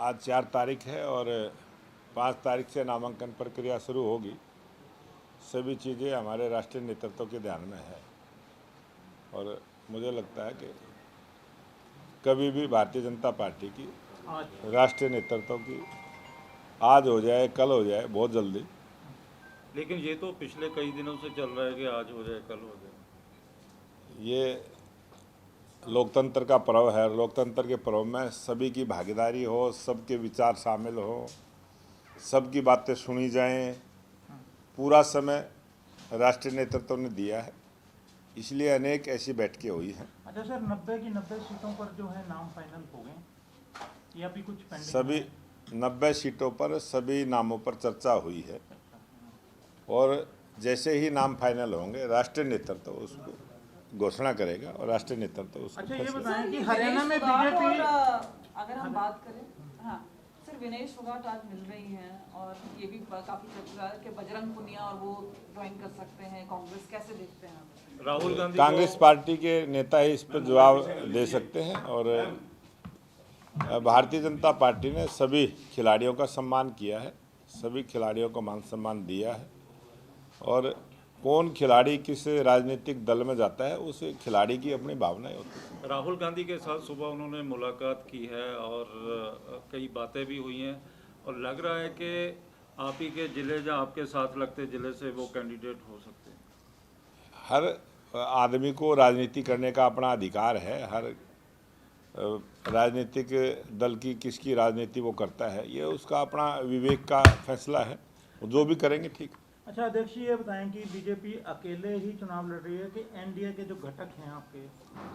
आज 4 तारीख है और 5 तारीख से नामांकन प्रक्रिया शुरू होगी। सभी चीज़ें हमारे राष्ट्रीय नेतृत्व के ध्यान में है और मुझे लगता है कि कभी भी भारतीय जनता पार्टी की राष्ट्रीय नेतृत्व की आज हो जाए कल हो जाए बहुत जल्दी। लेकिन ये तो पिछले कई दिनों से चल रहा है कि आज हो जाए कल हो जाए। ये लोकतंत्र का पर्व है। लोकतंत्र के पर्व में सभी की भागीदारी हो, सबके विचार शामिल हो, सबकी बातें सुनी जाएं। पूरा समय राष्ट्रीय नेतृत्व ने दिया है, इसलिए अनेक ऐसी बैठकें हुई हैं। अच्छा सर, 90 की 90 सीटों पर जो है नाम फाइनल हो गए या भी कुछ पेंडिंग? सभी 90 सीटों पर सभी नामों पर चर्चा हुई है और जैसे ही नाम फाइनल होंगे राष्ट्रीय नेतृत्व उसको घोषणा करेगा और राष्ट्रीय नेतृत्व उसको। अच्छा ये बताएं कि हरियाणा में बीजेपी अगर हम बात करें, हाँ सर, विनेश फोगाट आज मिल रही हैं और ये भी काफी चर्चा है कि बजरंग पुनिया और वो ज्वाइन कर सकते हैं कांग्रेस, कैसे देखते हैं आप? राहुल गांधी कांग्रेस पार्टी के नेता ही इस पर जवाब दे सकते हैं और भारतीय जनता पार्टी ने सभी खिलाड़ियों का सम्मान किया है, सभी खिलाड़ियों को मान सम्मान दिया है और कौन खिलाड़ी किस राजनीतिक दल में जाता है उस खिलाड़ी की अपनी भावनाएं होती हैं। राहुल गांधी के साथ सुबह उन्होंने मुलाकात की है और कई बातें भी हुई हैं और लग रहा है कि आप ही के ज़िले या आपके साथ लगते ज़िले से वो कैंडिडेट हो सकते हैं। हर आदमी को राजनीति करने का अपना अधिकार है। हर राजनीतिक दल की किसकी राजनीति वो करता है, ये उसका अपना विवेक का फैसला है, जो भी करेंगे ठीक। अच्छा अध्यक्ष जी, ये बताएं कि बीजेपी अकेले ही चुनाव लड़ रही है कि एनडीए के जो घटक हैं आपके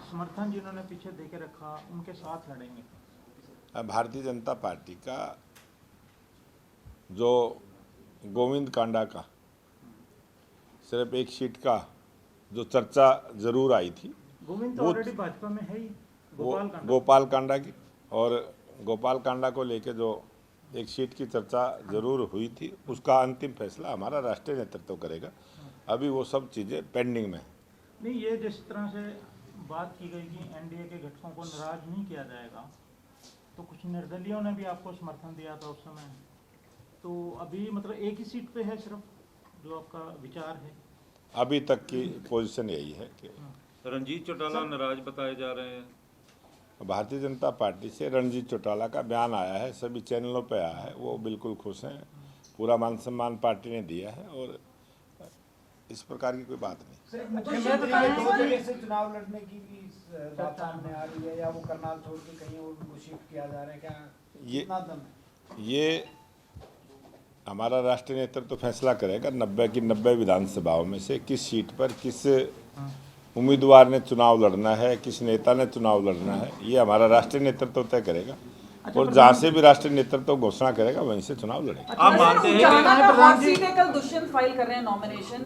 समर्थन जिन्होंने पीछे दे के रखा उनके साथ लड़ेंगे? भारतीय जनता पार्टी का जो गोविंद कांडा का सिर्फ एक सीट का जो चर्चा जरूर आई थी, गोविंद तो ऑलरेडी भाजपा में है ही, गोपाल कांडा की, और गोपाल कांडा को लेके जो एक सीट की चर्चा जरूर हुई थी, उसका अंतिम फैसला हमारा राष्ट्रीय नेतृत्व करेगा। अभी वो सब चीज़ें पेंडिंग में है। नहीं, ये जिस तरह से बात की गई कि एनडीए के घटकों को नाराज नहीं किया जाएगा, तो कुछ निर्दलीयों ने भी आपको समर्थन दिया था उस समय, तो अभी मतलब एक ही सीट पे है सिर्फ जो आपका विचार है? अभी तक की पोजीशन यही है कि रंजीत चौटाला नाराज बताए जा रहे हैं। भारतीय जनता पार्टी से रणजीत चौटाला का बयान आया है, सभी चैनलों पे आया है, वो बिल्कुल खुश हैं। पूरा मान सम्मान पार्टी ने दिया है और इस प्रकार की कोई बात नहीं। मुख्यमंत्री के 2 जगह से चुनाव लड़ने की भी बात सामने आ रही है, या वो करनाल छोड़ के कहीं और उनको शिफ्ट किया जा रहा है, क्या कितना दम है? ये हमारा राष्ट्रीय नेतृत्व फैसला करेगा 90 की 90 विधानसभाओं में से किस सीट पर किस उम्मीदवार ने चुनाव लड़ना है, किस नेता ने चुनाव लड़ना है, ये हमारा राष्ट्रीय नेतृत्व तय करेगा। और जहाँ से भी राष्ट्रीय नेतृत्व घोषणा करेगा वहीं से चुनाव लड़ेगा। आप मानते हैं कि कल दुष्यंत फाइल कर रहे हैं नॉमिनेशन,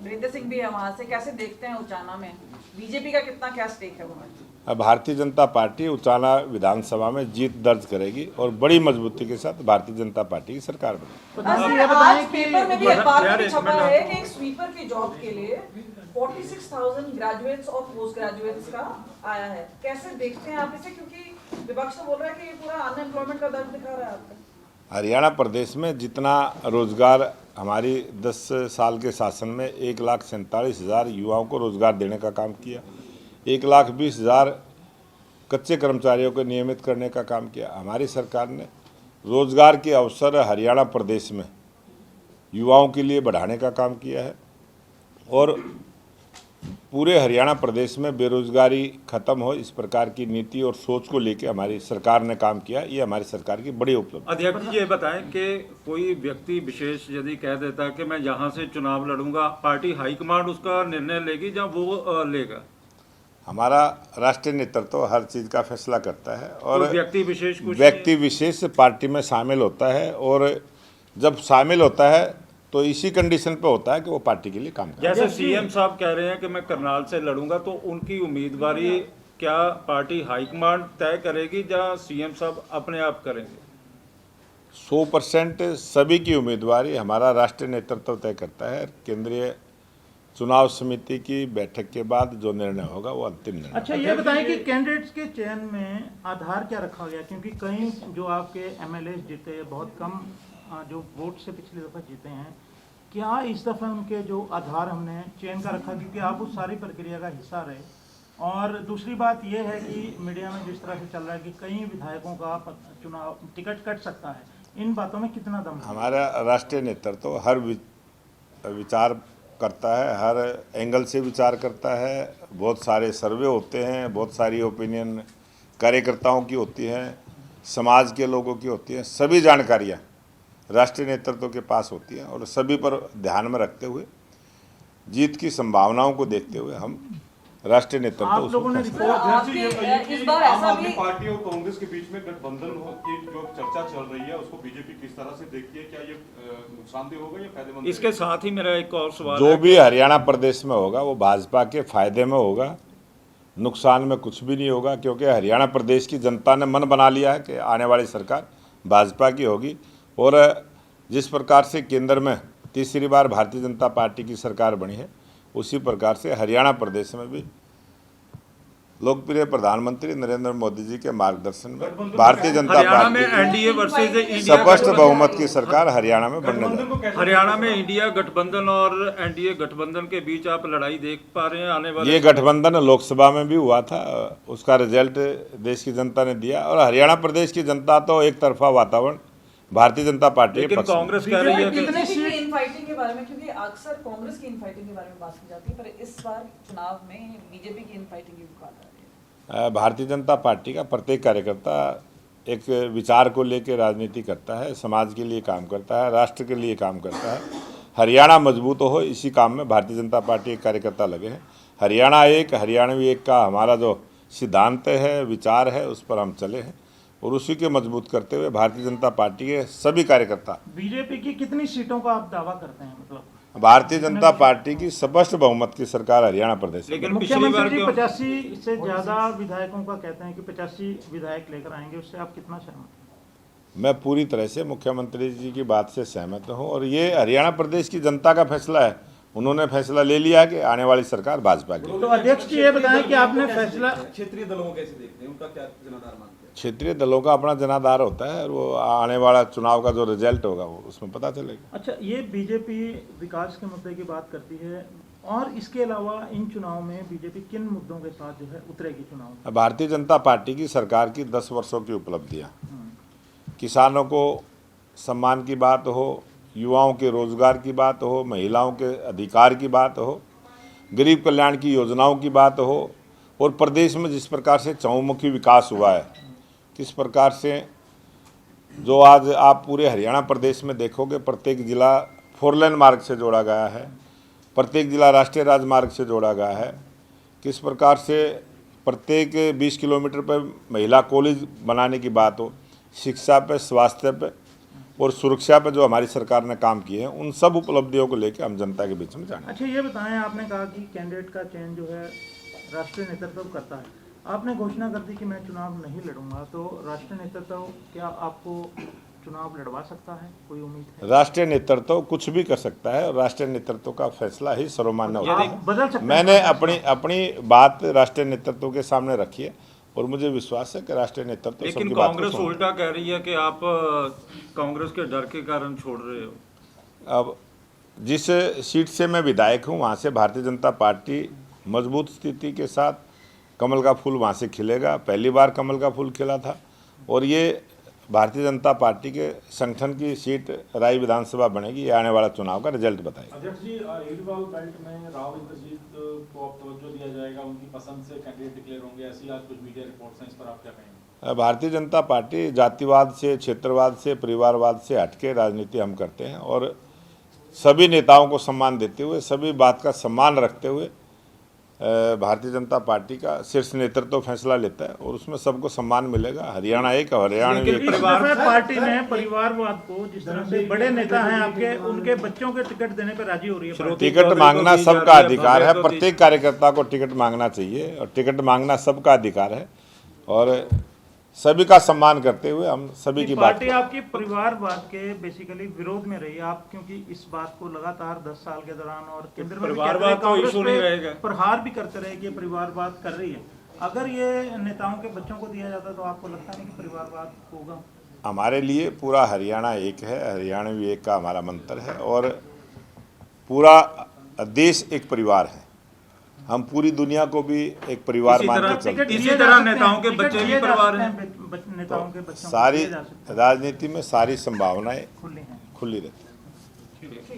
वीरेंद्र सिंह भी है वहाँ से, कैसे देखते हैं उचाना में बीजेपी का कितना क्या स्टेक है वहाँ? भारतीय जनता पार्टी उचाना विधानसभा में जीत दर्ज करेगी और बड़ी मजबूती के साथ भारतीय जनता पार्टी की सरकार बनेगी। आज पेपर में भी अखबार में छपा है कि एक स्वीपर की जॉब के लिए 46,000 ग्रेजुएट्स और पोस्ट ग्रेजुएट्स का आया है, कैसे देखते हैं आप इसे? क्योंकि विपक्ष तो बोल रहा है कि ये पूरा अनएम्प्लॉयमेंट का दर्द दिखा रहा है आपको। हरियाणा प्रदेश में जितना रोजगार हमारी 10 साल के शासन में 1,47,000 युवाओं को रोजगार देने का काम किया, 1,20,000 कच्चे कर्मचारियों को नियमित करने का काम किया। हमारी सरकार ने रोजगार के अवसर हरियाणा प्रदेश में युवाओं के लिए बढ़ाने का काम किया है और पूरे हरियाणा प्रदेश में बेरोजगारी खत्म हो इस प्रकार की नीति और सोच को लेकर हमारी सरकार ने काम किया। ये हमारी सरकार की बड़ी उपलब्धि। अध्यक्ष जी ये बताएं कि कोई व्यक्ति विशेष यदि कह देता है कि मैं यहाँ से चुनाव लड़ूंगा, पार्टी हाईकमांड उसका निर्णय लेगी या वो लेगा? हमारा राष्ट्रीय नेतृत्व हर चीज़ का फैसला करता है और व्यक्ति विशेष पार्टी में शामिल होता है और जब शामिल होता है तो इसी कंडीशन पे होता है कि वो पार्टी के लिए काम करे। जैसे सीएम साहब कह रहे हैं कि मैं करनाल से लड़ूंगा, तो उनकी उम्मीदवारी क्या पार्टी हाईकमांड तय करेगी या सीएम साहब अपने आप करेंगे? 100% सभी की उम्मीदवारी हमारा राष्ट्रीय नेतृत्व तय करता है। केंद्रीय चुनाव समिति की बैठक के बाद जो निर्णय होगा वो अंतिम निर्णय। अच्छा, ये बताएं कि कैंडिडेट्स के चयन में आधार क्या रखा गया, क्योंकि कई जो आपके एमएलए जीते बहुत कम जो वोट से पिछली दफा जीते हैं, क्या इस दफा उनके जो आधार हमने चयन का रखा, क्योंकि आप उस सारी प्रक्रिया का हिस्सा रहे। और दूसरी बात यह है कि मीडिया में जिस तरह से चल रहा है कि कई विधायकों का चुनाव टिकट कट सकता है, इन बातों में कितना दम है? हमारा राष्ट्रीय नेतृत्व हर विचार करता है, हर एंगल से विचार करता है। बहुत सारे सर्वे होते हैं, बहुत सारी ओपिनियन कार्यकर्ताओं की होती हैं, समाज के लोगों की होती हैं। सभी जानकारियाँ राष्ट्रीय नेतृत्व के पास होती हैं और सभी पर ध्यान में रखते हुए, जीत की संभावनाओं को देखते हुए हम राष्ट्रीय नेतृत्व आप लोगों ने उसको रिपोर्ट इस बार ऐसा भी पार्टी और कांग्रेस के बीच में गठबंधन की जो चर्चा चल रही है उसको बीजेपी किस तरह से देखती है? क्या ये नुकसानदेह होगा या फायदेमंद? इसके साथ ही मेरा एक और सवाल जो है। भी हरियाणा प्रदेश में होगा वो भाजपा के फायदे में होगा, नुकसान में कुछ भी नहीं होगा, क्योंकि हरियाणा प्रदेश की जनता ने मन बना लिया है कि आने वाली सरकार भाजपा की होगी। और जिस प्रकार से केंद्र में तीसरी बार भारतीय जनता पार्टी की सरकार बनी है, उसी प्रकार से हरियाणा प्रदेश में भी लोकप्रिय प्रधानमंत्री नरेंद्र मोदी जी के मार्गदर्शन में भारतीय जनता हरियाणा में पार्टी एनडीए वर्सेज इंडिया स्पष्ट बहुमत की सरकार हरियाणा में बनने जा रही है। हरियाणा में इंडिया गठबंधन और एनडीए गठबंधन के बीच आप लड़ाई देख पा रहे हैं आने वाले? ये गठबंधन लोकसभा में भी हुआ था, उसका रिजल्ट देश की जनता ने दिया। और हरियाणा प्रदेश की जनता तो एक तरफा वातावरण भारतीय जनता पार्टी के लेकिन पक्ष में। कांग्रेस कह रही है कि बीजेपी की इनफाइटिंग के बारे में, क्योंकि अक्सर कांग्रेस की इनफाइटिंग के बारे में बात की जाती है, पर इस बार चुनाव में बीजेपी की इनफाइटिंग की बात आ रही है। भारतीय जनता पार्टी का प्रत्येक कार्यकर्ता एक विचार को लेकर राजनीति करता है, समाज के लिए काम करता है, राष्ट्र के लिए काम करता है। हरियाणा मजबूत हो, इसी काम में भारतीय जनता पार्टी के कार्यकर्ता लगे हैं। हरियाणा एक, हरियाणवी एक का हमारा जो सिद्धांत है, विचार है, उस पर हम चले हैं और उसी के मजबूत करते हुए भारतीय जनता पार्टी के सभी कार्यकर्ता। बीजेपी की कितनी सीटों का आप दावा करते हैं? मतलब भारतीय जनता पार्टी की स्पष्ट बहुमत की सरकार हरियाणा प्रदेश में। लेकिन पिछली बार मुख्यमंत्री जी क्यों 85 से ज्यादा विधायकों का कहते हैं कि 85 विधायक लेकर आएंगे, उससे आप कितना सहमत हैं? मैं पूरी तरह से मुख्यमंत्री जी की बात से सहमत हूं और ये हरियाणा प्रदेश की जनता का फैसला है। उन्होंने फैसला ले लिया कि आने वाली सरकार भाजपा की। तो अध्यक्ष जी ये बताएं कि आपने फैसला क्षेत्रीय दलों को कैसे देखते हैं, उनका क्या जनाधार मानते हैं? क्षेत्रीय दलों का अपना जनाधार होता है और वो आने वाला चुनाव का जो रिजल्ट होगा वो उसमें पता चलेगा। अच्छा, ये बीजेपी विकास के मुद्दे की बात करती है और इसके अलावा इन चुनाव में बीजेपी किन मुद्दों के साथ जो है उतरेगी चुनाव में? भारतीय जनता पार्टी की सरकार की 10 वर्षों की उपलब्धियां, किसानों को सम्मान की बात हो, युवाओं के रोजगार की बात हो, महिलाओं के अधिकार की बात हो, गरीब कल्याण की योजनाओं की बात हो और प्रदेश में जिस प्रकार से चहुमुखी विकास हुआ है, किस प्रकार से जो आज आप पूरे हरियाणा प्रदेश में देखोगे प्रत्येक जिला 4 लेन मार्ग से जोड़ा गया है, प्रत्येक जिला राष्ट्रीय राजमार्ग से जोड़ा गया है, किस प्रकार से प्रत्येक 20 किलोमीटर पर महिला कॉलेज बनाने की बात हो, शिक्षा पे, स्वास्थ्य पे और सुरक्षा पे जो हमारी सरकार ने काम किए हैं, उन सब उपलब्धियों को लेकर हम जनता के बीच में जाएं। अच्छा, ये बताएं, आपने कहा कि कैंडिडेट का चयन जो है राष्ट्रीय नेतृत्व करता है। आपने घोषणा कर दी कि मैं चुनाव नहीं लड़ूंगा, तो राष्ट्रीय नेतृत्व क्या आपको चुनाव लड़वा सकता है? कोई उम्मीद है? राष्ट्रीय नेतृत्व कुछ भी कर सकता है और राष्ट्रीय नेतृत्व का फैसला ही सर्वमान्य होता आप है। बदल सकते हैं? मैंने अपनी बात राष्ट्रीय नेतृत्व के सामने रखी है और मुझे विश्वास है कि राष्ट्रीय नेतृत्व लेकिन सबकी बात को कांग्रेस सुनेगा। उल्टा कह रही है कि आप कांग्रेस के डर के कारण छोड़ रहे हो। अब जिस सीट से मैं विधायक हूं वहां से भारतीय जनता पार्टी मजबूत स्थिति के साथ कमल का फूल वहां से खिलेगा। पहली बार कमल का फूल खिला था और ये भारतीय जनता पार्टी के संगठन की सीट राय विधानसभा बनेगी। ये आने वाला चुनाव का रिजल्ट बताएगा। अध्यक्ष जी, रीडवाल बेल्ट में राव इंद्रजीत को अब तवज्जो दिया जाएगा, उनकी पसंद से कैंडिडेट डिक्लेयर होंगे, ऐसी आज कुछ मीडिया रिपोर्ट्स हैं, इस पर आप क्या कहेंगे? भारतीय जनता पार्टी जातिवाद से, क्षेत्रवाद से, परिवारवाद से हटके राजनीति हम करते हैं और सभी नेताओं को सम्मान देते हुए, सभी बात का सम्मान रखते हुए भारतीय जनता पार्टी का शीर्ष नेतृत्व फैसला लेता है और उसमें सबको सम्मान मिलेगा। हरियाणा एक, हरियाणा लेकिन इस दफे पार्टी ने परिवारवाद को, जिस तरह से बड़े नेता हैं आपके, उनके बच्चों के टिकट देने पर राजी हो रही है। टिकट मांगना सबका अधिकार है, प्रत्येक कार्यकर्ता को टिकट मांगना चाहिए और टिकट मांगना सबका अधिकार है और सभी का सम्मान करते हुए हम सभी की बात पार्टी आपकी परिवारवाद के बेसिकली विरोध में रही है। आप क्योंकि इस बात को लगातार 10 साल के दौरान और केंद्र में भी कहते रहे, परिवारवाद तो कांग्रेस इशू नहीं पे रहेगा। प्रहार भी करते रहे कि ये परिवारवाद कर रही है। अगर ये नेताओं के बच्चों को दिया जाता तो आपको लगता नहीं कि परिवारवाद होगा? हमारे लिए पूरा हरियाणा एक है, हरियाणवी एक का हमारा मंत्र है और पूरा देश एक परिवार है। हम पूरी दुनिया को भी एक परिवार मान के चलते हैं। इसी तरह नेताओं के बच्चे भी परिवार हैं। नेताओं के बच्चों को सारी दिए जा सकते हैं, राजनीति में सारी संभावनाएं खुली हैं। खुली रहती हैं।